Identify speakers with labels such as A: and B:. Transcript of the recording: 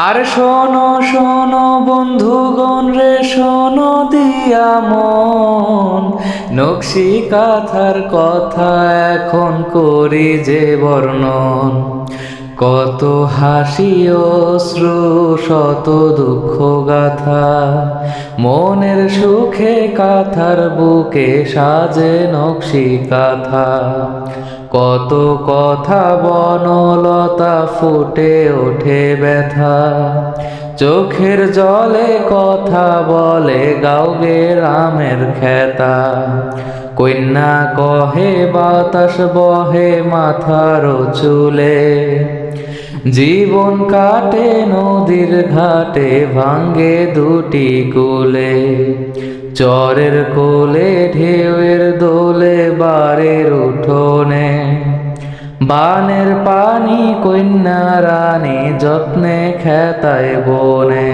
A: আর শোনো শোনো বন্ধুগণ রে, শোনো দিয়া মন, নকশি কাঁথার কথা এখন করি যে বর্ণন। কত হাসি অশ্রু, শত দুঃখ গাথা, মনের সুখে কাঁথার বুকে সাজে নকশি কাঁথা। কত কথা বনলতা ফুটে ওঠে ব্যথা, চোখের জলে কথা বলে গাওগে রামের খেতা। কন্যা কহে বাতাস বহে মাথার চুলে, জীবন কাটে নদীর ঘাটে ভাঙ্গে দুটি কুলে। চরের কোলে ঢেউয়ের দোলে বাড়ির উঠোনে, বানের পানি কন্যা রানী যত্নে খেতায় বনে।